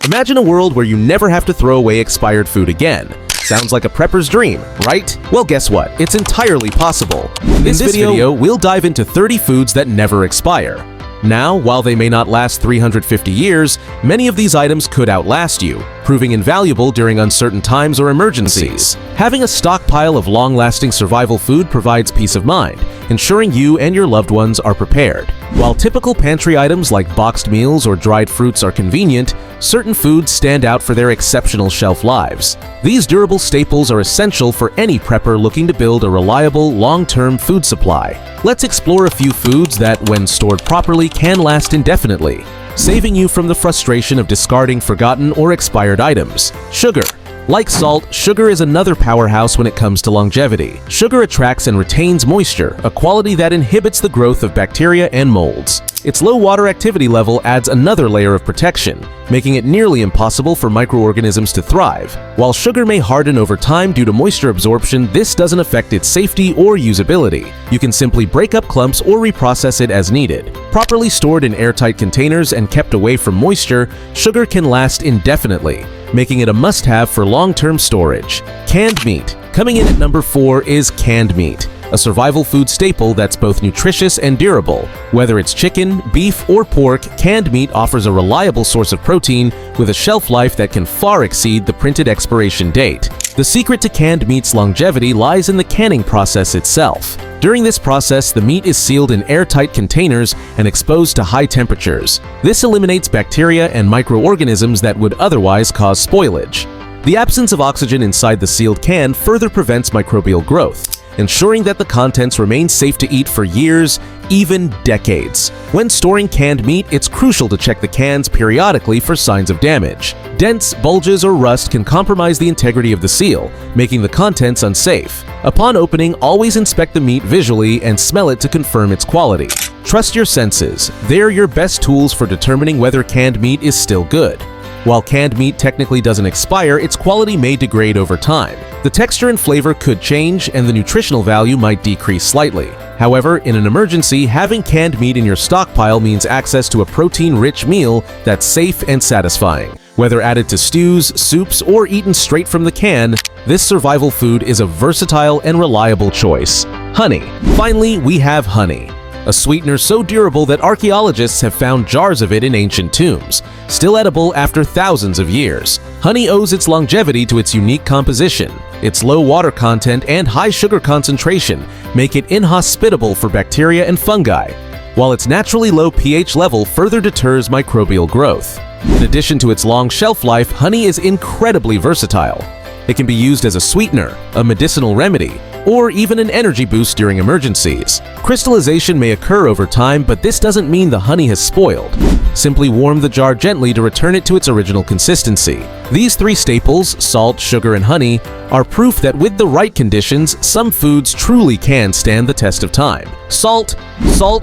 Imagine a world where you never have to throw away expired food again. Sounds like a prepper's dream, right? Well, guess what? It's entirely possible. In this video, we'll dive into 30 foods that never expire. Now, while they may not last 350 years, many of these items could outlast you, proving invaluable during uncertain times or emergencies. Having a stockpile of long-lasting survival food provides peace of mind, ensuring you and your loved ones are prepared. While typical pantry items like boxed meals or dried fruits are convenient, certain foods stand out for their exceptional shelf lives. These durable staples are essential for any prepper looking to build a reliable, long-term food supply. Let's explore a few foods that, when stored properly, can last indefinitely, saving you from the frustration of discarding forgotten or expired items. Sugar. Like salt, sugar is another powerhouse when it comes to longevity. Sugar attracts and retains moisture, a quality that inhibits the growth of bacteria and molds. Its low water activity level adds another layer of protection, making it nearly impossible for microorganisms to thrive. While sugar may harden over time due to moisture absorption, this doesn't affect its safety or usability. You can simply break up clumps or reprocess it as needed. Properly stored in airtight containers and kept away from moisture, sugar can last indefinitely, making it a must-have for long-term storage. Canned meat. Coming in at number 4 is canned meat, a survival food staple that's both nutritious and durable. Whether it's chicken, beef, or pork, canned meat offers a reliable source of protein with a shelf life that can far exceed the printed expiration date. The secret to canned meat's longevity lies in the canning process itself. During this process, the meat is sealed in airtight containers and exposed to high temperatures. This eliminates bacteria and microorganisms that would otherwise cause spoilage. The absence of oxygen inside the sealed can further prevents microbial growth, ensuring that the contents remain safe to eat for years, even decades. When storing canned meat, it's crucial to check the cans periodically for signs of damage. Dents, bulges, or rust can compromise the integrity of the seal, making the contents unsafe. Upon opening, always inspect the meat visually and smell it to confirm its quality. Trust your senses. They're your best tools for determining whether canned meat is still good. While canned meat technically doesn't expire, its quality may degrade over time. The texture and flavor could change, and the nutritional value might decrease slightly. However, in an emergency, having canned meat in your stockpile means access to a protein-rich meal that's safe and satisfying. Whether added to stews, soups, or eaten straight from the can, this survival food is a versatile and reliable choice. Honey. Finally, we have honey, a sweetener so durable that archaeologists have found jars of it in ancient tombs, still edible after thousands of years. Honey owes its longevity to its unique composition. Its low water content and high sugar concentration make it inhospitable for bacteria and fungi, while its naturally low pH level further deters microbial growth. In addition to its long shelf life, honey is incredibly versatile. It can be used as a sweetener, a medicinal remedy, or even an energy boost during emergencies. Crystallization may occur over time, but this doesn't mean the honey has spoiled. Simply warm the jar gently to return it to its original consistency. These 3 staples, salt, sugar, and honey, are proof that with the right conditions, some foods truly can stand the test of time. Salt,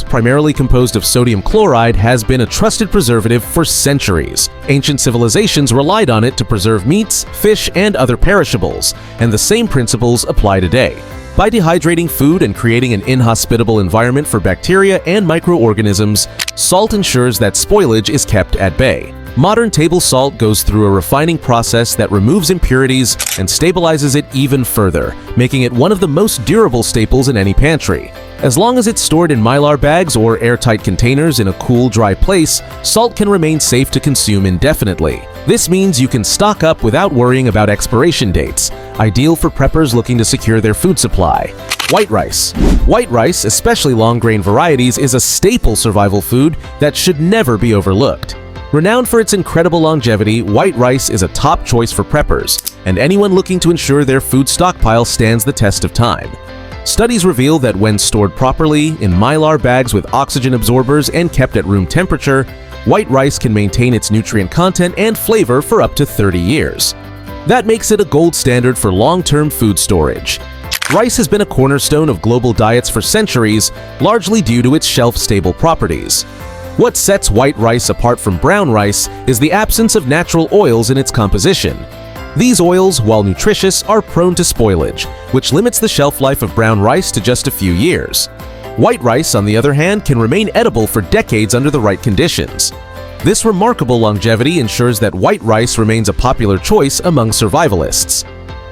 primarily composed of sodium chloride, has been a trusted preservative for centuries. Ancient civilizations relied on it to preserve meats, fish, and other perishables, and the same principles apply today. By dehydrating food and creating an inhospitable environment for bacteria and microorganisms, salt ensures that spoilage is kept at bay. Modern table salt goes through a refining process that removes impurities and stabilizes it even further, making it one of the most durable staples in any pantry. As long as it's stored in mylar bags or airtight containers in a cool, dry place, salt can remain safe to consume indefinitely. This means you can stock up without worrying about expiration dates, ideal for preppers looking to secure their food supply. White rice. White rice, especially long-grain varieties, is a staple survival food that should never be overlooked. Renowned for its incredible longevity, white rice is a top choice for preppers, and anyone looking to ensure their food stockpile stands the test of time. Studies reveal that when stored properly in mylar bags with oxygen absorbers and kept at room temperature, white rice can maintain its nutrient content and flavor for up to 30 years. That makes it a gold standard for long-term food storage. Rice has been a cornerstone of global diets for centuries, largely due to its shelf-stable properties. What sets white rice apart from brown rice is the absence of natural oils in its composition. These oils, while nutritious, are prone to spoilage, which limits the shelf life of brown rice to just a few years. White rice, on the other hand, can remain edible for decades under the right conditions. This remarkable longevity ensures that white rice remains a popular choice among survivalists.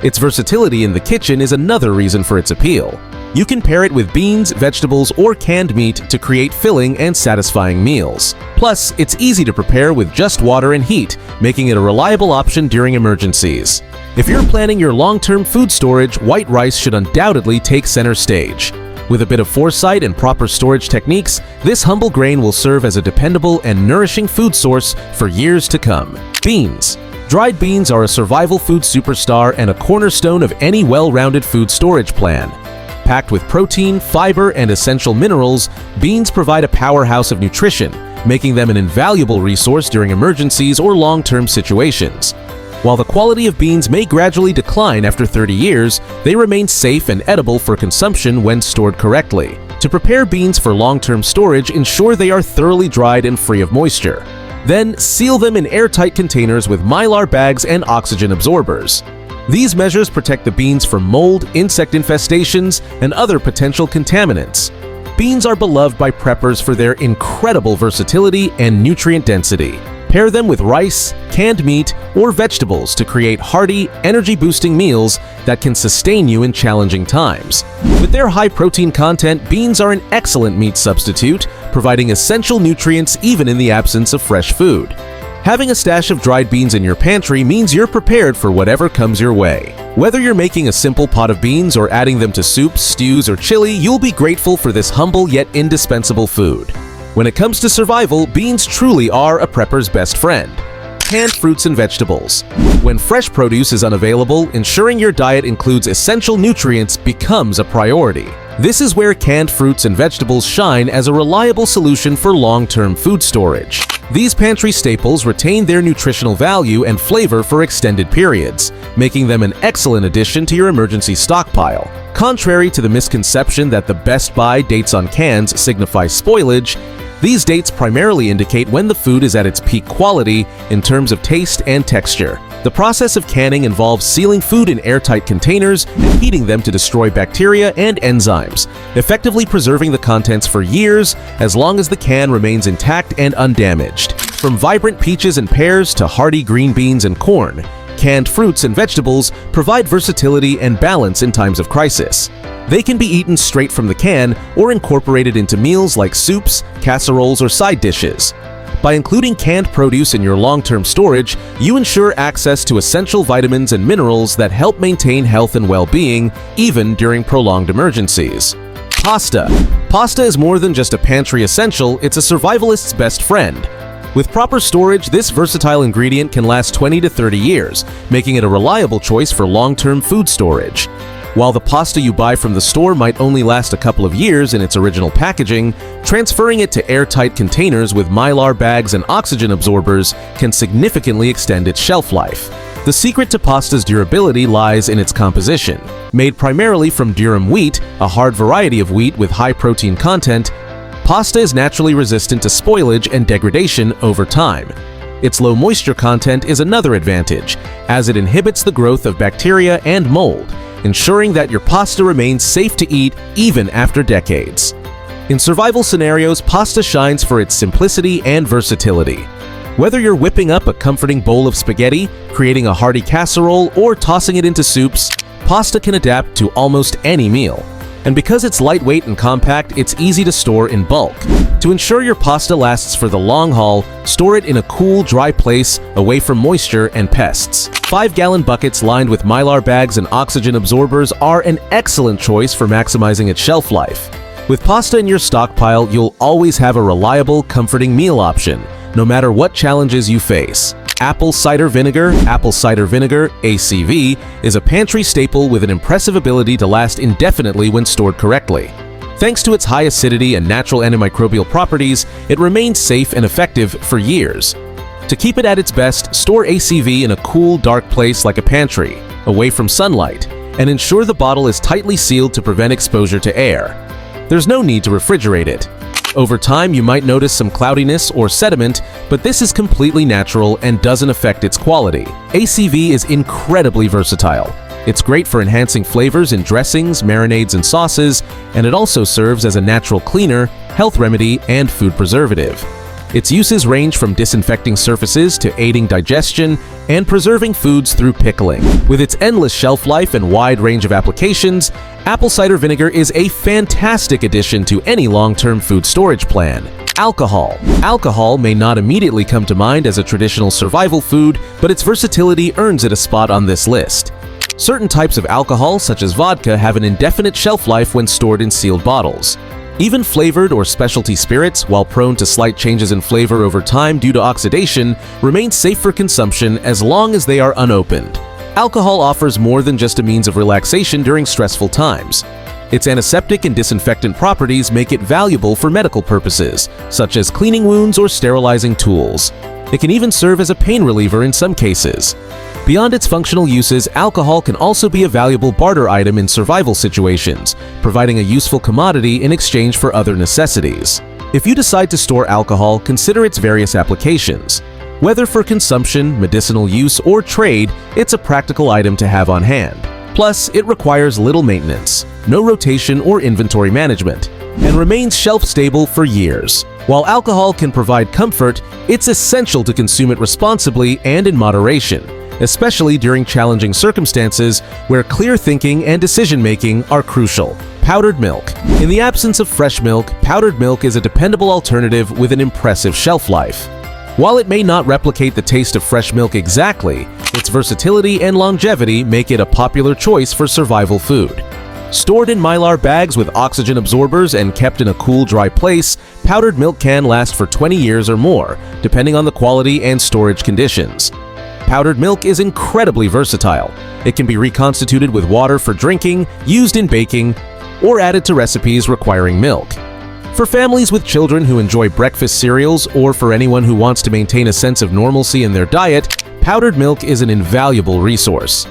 Its versatility in the kitchen is another reason for its appeal. You can pair it with beans, vegetables, or canned meat to create filling and satisfying meals. Plus, it's easy to prepare with just water and heat, making it a reliable option during emergencies. If you're planning your long-term food storage, white rice should undoubtedly take center stage. With a bit of foresight and proper storage techniques, this humble grain will serve as a dependable and nourishing food source for years to come. Beans. Dried beans are a survival food superstar and a cornerstone of any well-rounded food storage plan. Packed with protein, fiber, and essential minerals, beans provide a powerhouse of nutrition, making them an invaluable resource during emergencies or long-term situations. While the quality of beans may gradually decline after 30 years, they remain safe and edible for consumption when stored correctly. To prepare beans for long-term storage, ensure they are thoroughly dried and free of moisture. Then, seal them in airtight containers with Mylar bags and oxygen absorbers. These measures protect the beans from mold, insect infestations, and other potential contaminants. Beans are beloved by preppers for their incredible versatility and nutrient density. Pair them with rice, canned meat, or vegetables to create hearty, energy-boosting meals that can sustain you in challenging times. With their high protein content, beans are an excellent meat substitute, providing essential nutrients even in the absence of fresh food. Having a stash of dried beans in your pantry means you're prepared for whatever comes your way. Whether you're making a simple pot of beans or adding them to soups, stews, or chili, you'll be grateful for this humble yet indispensable food. When it comes to survival, beans truly are a prepper's best friend. Canned fruits and vegetables. When fresh produce is unavailable, ensuring your diet includes essential nutrients becomes a priority. This is where canned fruits and vegetables shine as a reliable solution for long-term food storage. These pantry staples retain their nutritional value and flavor for extended periods, making them an excellent addition to your emergency stockpile. Contrary to the misconception that the best buy dates on cans signify spoilage, these dates primarily indicate when the food is at its peak quality in terms of taste and texture. The process of canning involves sealing food in airtight containers and heating them to destroy bacteria and enzymes, effectively preserving the contents for years as long as the can remains intact and undamaged. From vibrant peaches and pears to hearty green beans and corn, canned fruits and vegetables provide versatility and balance in times of crisis. They can be eaten straight from the can or incorporated into meals like soups, casseroles, or side dishes. By including canned produce in your long-term storage, you ensure access to essential vitamins and minerals that help maintain health and well-being, even during prolonged emergencies. Pasta. Pasta is more than just a pantry essential, it's a survivalist's best friend. With proper storage, this versatile ingredient can last 20 to 30 years, making it a reliable choice for long-term food storage. While the pasta you buy from the store might only last a couple of years in its original packaging, transferring it to airtight containers with Mylar bags and oxygen absorbers can significantly extend its shelf life. The secret to pasta's durability lies in its composition. Made primarily from durum wheat, a hard variety of wheat with high protein content, pasta is naturally resistant to spoilage and degradation over time. Its low moisture content is another advantage, as it inhibits the growth of bacteria and mold, ensuring that your pasta remains safe to eat even after decades. In survival scenarios, pasta shines for its simplicity and versatility. Whether you're whipping up a comforting bowl of spaghetti, creating a hearty casserole, or tossing it into soups, pasta can adapt to almost any meal. And because it's lightweight and compact, it's easy to store in bulk. To ensure your pasta lasts for the long haul, store it in a cool, dry place away from moisture and pests. 5-gallon buckets lined with Mylar bags and oxygen absorbers are an excellent choice for maximizing its shelf life. With pasta in your stockpile, you'll always have a reliable, comforting meal option, no matter what challenges you face. Apple cider vinegar, ACV, is a pantry staple with an impressive ability to last indefinitely when stored correctly. Thanks to its high acidity and natural antimicrobial properties, it remains safe and effective for years. To keep it at its best, store ACV in a cool, dark place like a pantry, away from sunlight, and ensure the bottle is tightly sealed to prevent exposure to air. There's no need to refrigerate it. Over time, you might notice some cloudiness or sediment, but this is completely natural and doesn't affect its quality. ACV is incredibly versatile. It's great for enhancing flavors in dressings, marinades, and sauces, and it also serves as a natural cleaner, health remedy, and food preservative. Its uses range from disinfecting surfaces to aiding digestion and preserving foods through pickling. With its endless shelf life and wide range of applications, apple cider vinegar is a fantastic addition to any long-term food storage plan. Alcohol. Alcohol may not immediately come to mind as a traditional survival food, but its versatility earns it a spot on this list. Certain types of alcohol, such as vodka, have an indefinite shelf life when stored in sealed bottles. Even flavored or specialty spirits, while prone to slight changes in flavor over time due to oxidation, remain safe for consumption as long as they are unopened. Alcohol offers more than just a means of relaxation during stressful times. Its antiseptic and disinfectant properties make it valuable for medical purposes, such as cleaning wounds or sterilizing tools. It can even serve as a pain reliever in some cases. Beyond its functional uses, alcohol can also be a valuable barter item in survival situations, providing a useful commodity in exchange for other necessities. If you decide to store alcohol, consider its various applications. Whether for consumption, medicinal use, or trade, it's a practical item to have on hand. Plus, it requires little maintenance, no rotation or inventory management, and remains shelf-stable for years. While alcohol can provide comfort, it's essential to consume it responsibly and in moderation, especially during challenging circumstances where clear thinking and decision-making are crucial. Powdered milk. In the absence of fresh milk, powdered milk is a dependable alternative with an impressive shelf life. While it may not replicate the taste of fresh milk exactly, its versatility and longevity make it a popular choice for survival food. Stored in Mylar bags with oxygen absorbers and kept in a cool, dry place, powdered milk can last for 20 years or more, depending on the quality and storage conditions. Powdered milk is incredibly versatile. It can be reconstituted with water for drinking, used in baking, or added to recipes requiring milk. For families with children who enjoy breakfast cereals, or for anyone who wants to maintain a sense of normalcy in their diet, powdered milk is an invaluable resource.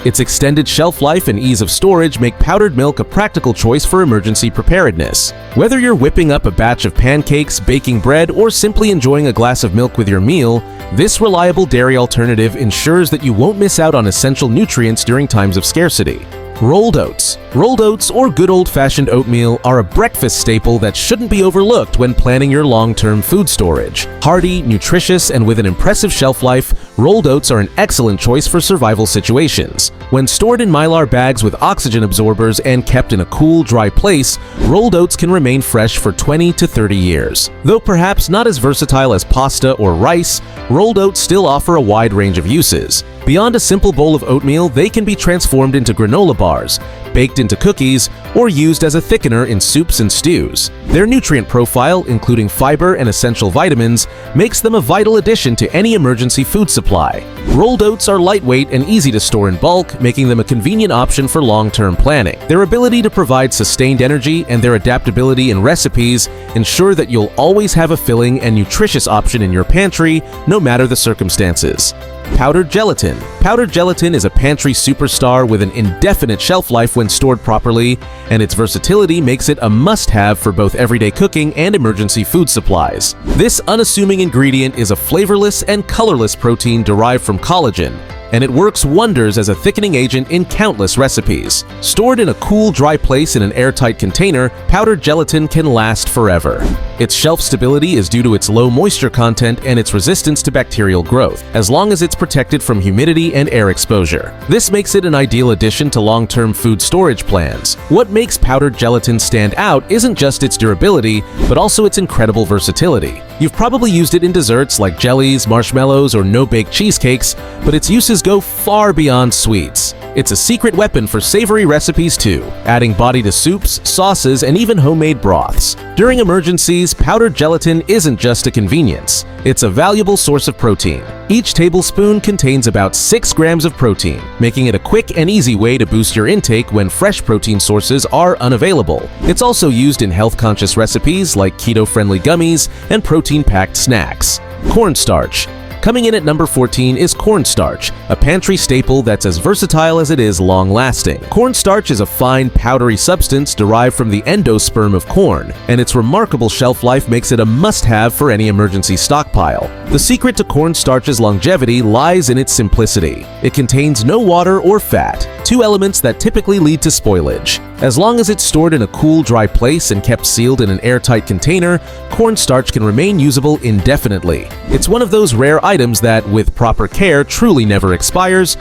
Its extended shelf life and ease of storage make powdered milk a practical choice for emergency preparedness. Whether you're whipping up a batch of pancakes, baking bread, or simply enjoying a glass of milk with your meal, this reliable dairy alternative ensures that you won't miss out on essential nutrients during times of scarcity. Rolled oats. Rolled oats, or good old-fashioned oatmeal, are a breakfast staple that shouldn't be overlooked when planning your long-term food storage. Hearty, nutritious, and with an impressive shelf life, rolled oats are an excellent choice for survival situations. When stored in Mylar bags with oxygen absorbers and kept in a cool, dry place, rolled oats can remain fresh for 20 to 30 years. Though perhaps not as versatile as pasta or rice, rolled oats still offer a wide range of uses. Beyond a simple bowl of oatmeal, they can be transformed into granola bars, baked into cookies, or used as a thickener in soups and stews. Their nutrient profile, including fiber and essential vitamins, makes them a vital addition to any emergency food supply. Rolled oats are lightweight and easy to store in bulk, making them a convenient option for long-term planning. Their ability to provide sustained energy and their adaptability in recipes ensure that you'll always have a filling and nutritious option in your pantry, no matter the circumstances. Powdered gelatin. Powdered gelatin is a pantry superstar with an indefinite shelf life when stored properly, and its versatility makes it a must-have for both everyday cooking and emergency food supplies. This unassuming ingredient is a flavorless and colorless protein derived from collagen, and it works wonders as a thickening agent in countless recipes. Stored in a cool, dry place in an airtight container, powdered gelatin can last forever. Its shelf stability is due to its low moisture content and its resistance to bacterial growth, as long as it's protected from humidity and air exposure. This makes it an ideal addition to long-term food storage plans. What makes powdered gelatin stand out isn't just its durability, but also its incredible versatility. You've probably used it in desserts like jellies, marshmallows, or no-bake cheesecakes, but its uses go far beyond sweets. It's a secret weapon for savory recipes too, adding body to soups, sauces, and even homemade broths. During emergencies, powdered gelatin isn't just a convenience. It's a valuable source of protein. Each tablespoon contains about 6 grams of protein, making it a quick and easy way to boost your intake when fresh protein sources are unavailable. It's also used in health-conscious recipes like keto-friendly gummies and protein-packed snacks. Cornstarch. Coming in at number 14 is cornstarch, a pantry staple that's as versatile as it is long-lasting. Cornstarch is a fine, powdery substance derived from the endosperm of corn, and its remarkable shelf life makes it a must-have for any emergency stockpile. The secret to cornstarch's longevity lies in its simplicity. It contains no water or fat, two elements that typically lead to spoilage. As long as it's stored in a cool, dry place and kept sealed in an airtight container, cornstarch can remain usable indefinitely. It's one of those rare items that, with proper care, truly never expires.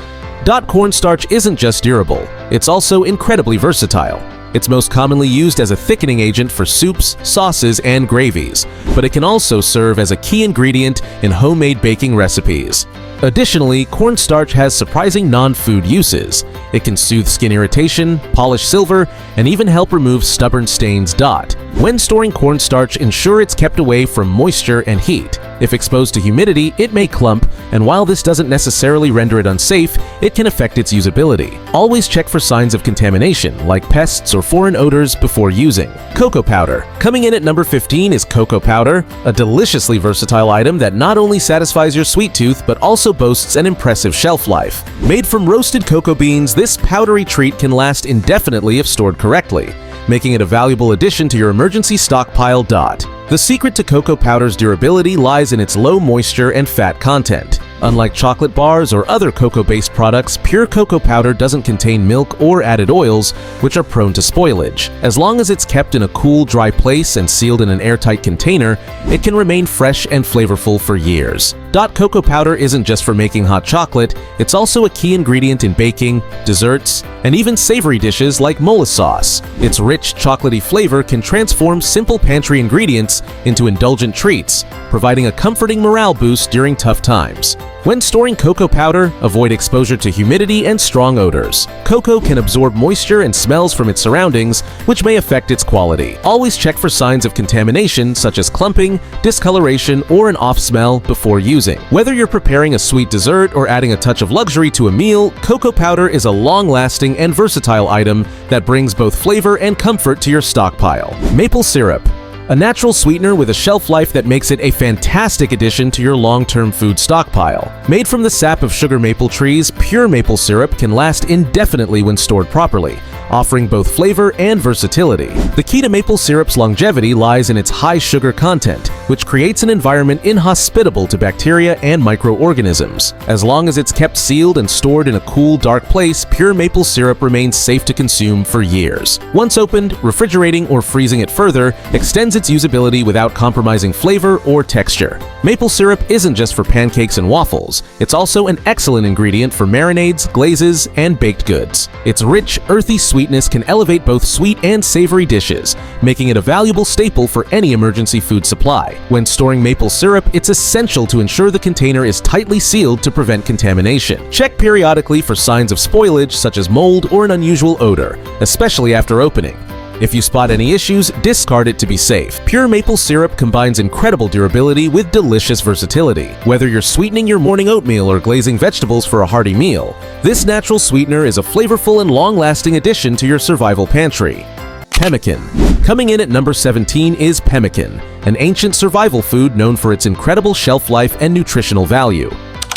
Cornstarch isn't just durable, it's also incredibly versatile. It's most commonly used as a thickening agent for soups, sauces, and gravies, but it can also serve as a key ingredient in homemade baking recipes. Additionally, cornstarch has surprising non-food uses. It can soothe skin irritation, polish silver, and even help remove stubborn stains. When storing cornstarch, ensure it's kept away from moisture and heat. If exposed to humidity, it may clump, and while this doesn't necessarily render it unsafe, it can affect its usability. Always check for signs of contamination, like pests or foreign odors, before using. Cocoa powder. Coming in at number 15 is cocoa powder, a deliciously versatile item that not only satisfies your sweet tooth, but also boasts an impressive shelf life. Made from roasted cocoa beans, this powdery treat can last indefinitely if stored correctly, making it a valuable addition to your emergency stockpile. The secret to cocoa powder's durability lies in its low moisture and fat content. Unlike chocolate bars or other cocoa-based products, pure cocoa powder doesn't contain milk or added oils, which are prone to spoilage. As long as it's kept in a cool, dry place and sealed in an airtight container, it can remain fresh and flavorful for years. Cocoa powder isn't just for making hot chocolate, it's also a key ingredient in baking, desserts, and even savory dishes like mole sauce. Its rich, chocolatey flavor can transform simple pantry ingredients into indulgent treats, providing a comforting morale boost during tough times. When storing cocoa powder, avoid exposure to humidity and strong odors. Cocoa can absorb moisture and smells from its surroundings, which may affect its quality. Always check for signs of contamination such as clumping, discoloration, or an off smell before using. Whether you're preparing a sweet dessert or adding a touch of luxury to a meal, cocoa powder is a long-lasting and versatile item that brings both flavor and comfort to your stockpile. Maple syrup. A natural sweetener with a shelf life that makes it a fantastic addition to your long-term food stockpile. Made from the sap of sugar maple trees, pure maple syrup can last indefinitely when stored properly, offering both flavor and versatility. The key to maple syrup's longevity lies in its high sugar content, which creates an environment inhospitable to bacteria and microorganisms. As long as it's kept sealed and stored in a cool, dark place, pure maple syrup remains safe to consume for years. Once opened, refrigerating or freezing it further extends its usability without compromising flavor or texture. Maple syrup isn't just for pancakes and waffles, it's also an excellent ingredient for marinades, glazes, and baked goods. Its rich, earthy sweetness can elevate both sweet and savory dishes, making it a valuable staple for any emergency food supply. When storing maple syrup, it's essential to ensure the container is tightly sealed to prevent contamination. Check periodically for signs of spoilage such as mold or an unusual odor, especially after opening. If you spot any issues, discard it to be safe. Pure maple syrup combines incredible durability with delicious versatility. Whether you're sweetening your morning oatmeal or glazing vegetables for a hearty meal, this natural sweetener is a flavorful and long-lasting addition to your survival pantry. Pemmican. Coming in at number 17 is pemmican, an ancient survival food known for its incredible shelf life and nutritional value.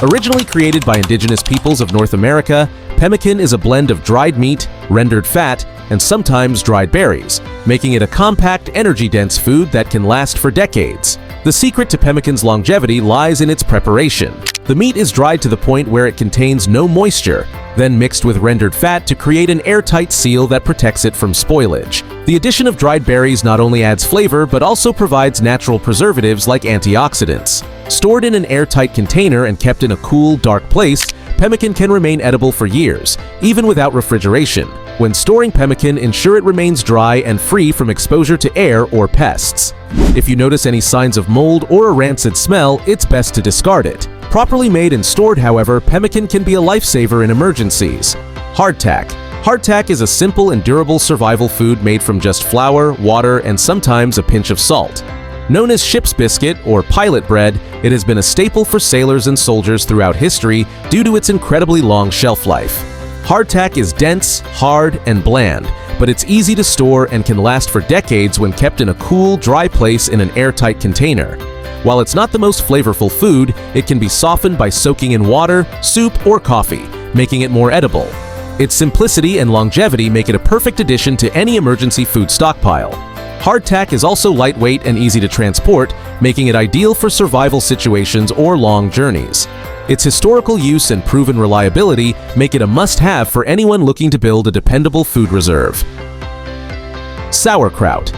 Originally created by indigenous peoples of North America, pemmican is a blend of dried meat, rendered fat, and sometimes dried berries, making it a compact, energy-dense food that can last for decades. The secret to pemmican's longevity lies in its preparation. The meat is dried to the point where it contains no moisture, then mixed with rendered fat to create an airtight seal that protects it from spoilage. The addition of dried berries not only adds flavor, but also provides natural preservatives like antioxidants. Stored in an airtight container and kept in a cool, dark place, pemmican can remain edible for years, even without refrigeration. When storing pemmican, ensure it remains dry and free from exposure to air or pests. If you notice any signs of mold or a rancid smell, it's best to discard it. Properly made and stored, however, pemmican can be a lifesaver in emergencies. Hardtack. Hardtack is a simple and durable survival food made from just flour, water, and sometimes a pinch of salt. Known as ship's biscuit or pilot bread, it has been a staple for sailors and soldiers throughout history due to its incredibly long shelf life. Hardtack is dense, hard, and bland, but it's easy to store and can last for decades when kept in a cool, dry place in an airtight container. While it's not the most flavorful food, it can be softened by soaking in water, soup, or coffee, making it more edible. Its simplicity and longevity make it a perfect addition to any emergency food stockpile. Hardtack is also lightweight and easy to transport, making it ideal for survival situations or long journeys. Its historical use and proven reliability make it a must-have for anyone looking to build a dependable food reserve. Sauerkraut.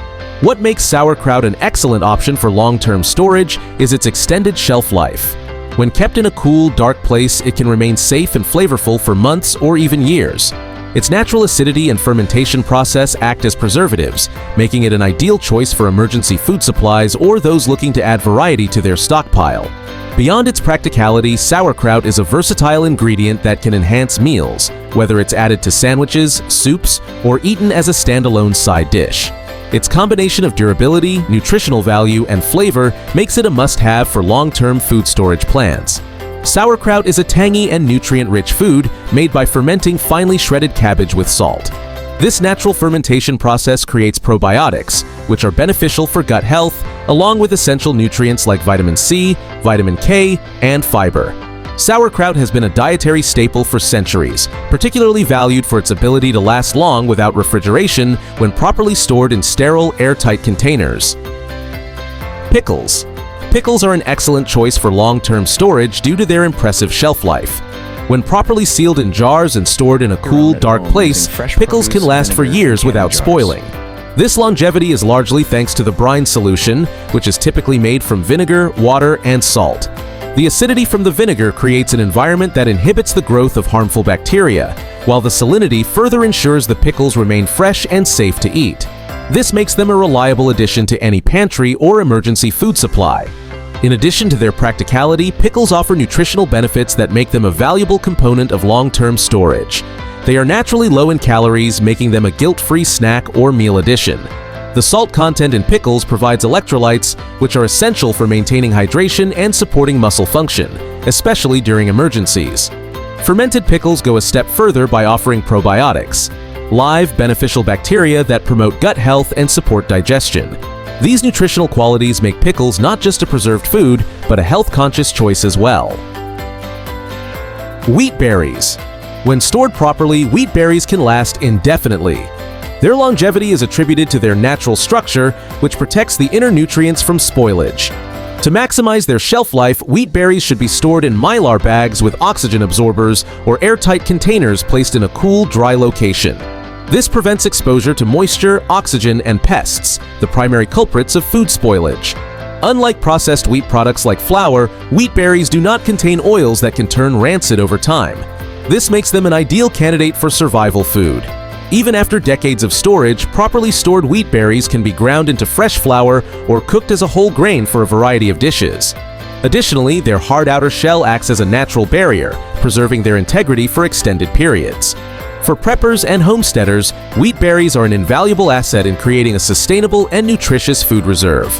What makes sauerkraut an excellent option for long-term storage is its extended shelf life. When kept in a cool, dark place, it can remain safe and flavorful for months or even years. Its natural acidity and fermentation process act as preservatives, making it an ideal choice for emergency food supplies or those looking to add variety to their stockpile. Beyond its practicality, sauerkraut is a versatile ingredient that can enhance meals, whether it's added to sandwiches, soups, or eaten as a standalone side dish. Its combination of durability, nutritional value, and flavor makes it a must-have for long-term food storage plans. Sauerkraut is a tangy and nutrient-rich food made by fermenting finely shredded cabbage with salt. This natural fermentation process creates probiotics, which are beneficial for gut health, along with essential nutrients like vitamin C, vitamin K, and fiber. Sauerkraut has been a dietary staple for centuries, particularly valued for its ability to last long without refrigeration when properly stored in sterile, airtight containers. Pickles. Pickles are an excellent choice for long-term storage due to their impressive shelf life. When properly sealed in jars and stored in a cool, dark place, pickles can last for years without spoiling. This longevity is largely thanks to the brine solution, which is typically made from vinegar, water, and salt. The acidity from the vinegar creates an environment that inhibits the growth of harmful bacteria, while the salinity further ensures the pickles remain fresh and safe to eat. This makes them a reliable addition to any pantry or emergency food supply. In addition to their practicality, pickles offer nutritional benefits that make them a valuable component of long-term storage. They are naturally low in calories, making them a guilt-free snack or meal addition. The salt content in pickles provides electrolytes, which are essential for maintaining hydration and supporting muscle function, especially during emergencies. Fermented pickles go a step further by offering probiotics, live, beneficial bacteria that promote gut health and support digestion. These nutritional qualities make pickles not just a preserved food, but a health-conscious choice as well. Wheat berries. When stored properly, wheat berries can last indefinitely. Their longevity is attributed to their natural structure, which protects the inner nutrients from spoilage. To maximize their shelf life, wheat berries should be stored in mylar bags with oxygen absorbers or airtight containers placed in a cool, dry location. This prevents exposure to moisture, oxygen, and pests, the primary culprits of food spoilage. Unlike processed wheat products like flour, wheat berries do not contain oils that can turn rancid over time. This makes them an ideal candidate for survival food. Even after decades of storage, properly stored wheat berries can be ground into fresh flour or cooked as a whole grain for a variety of dishes. Additionally, their hard outer shell acts as a natural barrier, preserving their integrity for extended periods. For preppers and homesteaders, wheat berries are an invaluable asset in creating a sustainable and nutritious food reserve.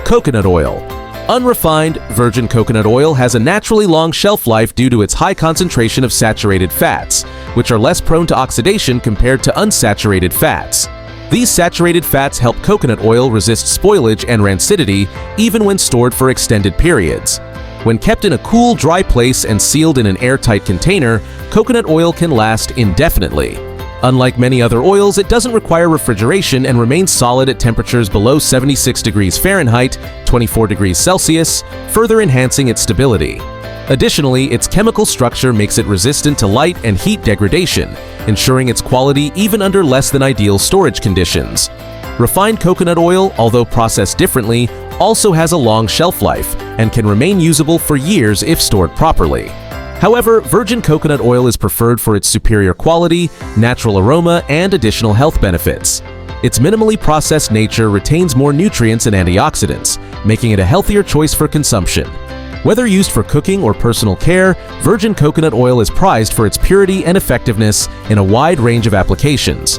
Coconut oil. Unrefined, virgin coconut oil has a naturally long shelf life due to its high concentration of saturated fats, which are less prone to oxidation compared to unsaturated fats. These saturated fats help coconut oil resist spoilage and rancidity even when stored for extended periods. When kept in a cool, dry place and sealed in an airtight container, coconut oil can last indefinitely. Unlike many other oils, it doesn't require refrigeration and remains solid at temperatures below 76 degrees Fahrenheit, 24 degrees Celsius, further enhancing its stability. Additionally, its chemical structure makes it resistant to light and heat degradation, ensuring its quality even under less than ideal storage conditions. Refined coconut oil, although processed differently, also has a long shelf life and can remain usable for years if stored properly. However, virgin coconut oil is preferred for its superior quality, natural aroma, and additional health benefits. Its minimally processed nature retains more nutrients and antioxidants, making it a healthier choice for consumption. Whether used for cooking or personal care, virgin coconut oil is prized for its purity and effectiveness in a wide range of applications.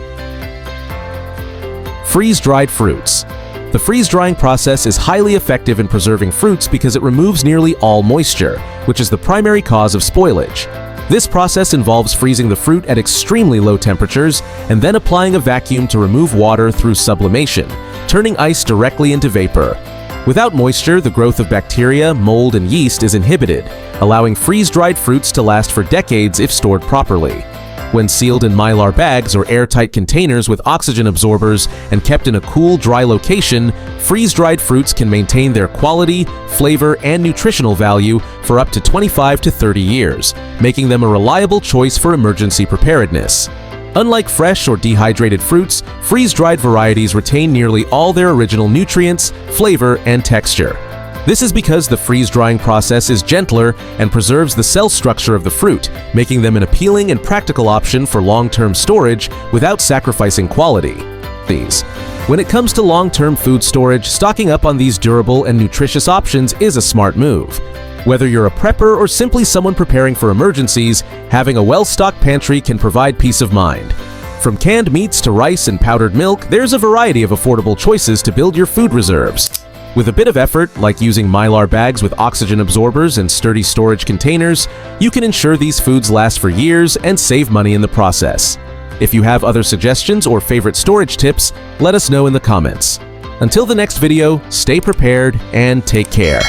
Freeze-dried fruits. The freeze-drying process is highly effective in preserving fruits because it removes nearly all moisture, which is the primary cause of spoilage. This process involves freezing the fruit at extremely low temperatures and then applying a vacuum to remove water through sublimation, turning ice directly into vapor. Without moisture, the growth of bacteria, mold, and yeast is inhibited, allowing freeze-dried fruits to last for decades if stored properly. When sealed in Mylar bags or airtight containers with oxygen absorbers and kept in a cool, dry location, freeze-dried fruits can maintain their quality, flavor, and nutritional value for up to 25 to 30 years, making them a reliable choice for emergency preparedness. Unlike fresh or dehydrated fruits, freeze-dried varieties retain nearly all their original nutrients, flavor, and texture. This is because the freeze-drying process is gentler and preserves the cell structure of the fruit, making them an appealing and practical option for long-term storage without sacrificing quality. When it comes to long-term food storage, stocking up on these durable and nutritious options is a smart move. Whether you're a prepper or simply someone preparing for emergencies, having a well-stocked pantry can provide peace of mind. From canned meats to rice and powdered milk, there's a variety of affordable choices to build your food reserves. With a bit of effort, like using Mylar bags with oxygen absorbers and sturdy storage containers, you can ensure these foods last for years and save money in the process. If you have other suggestions or favorite storage tips, let us know in the comments. Until the next video, stay prepared and take care.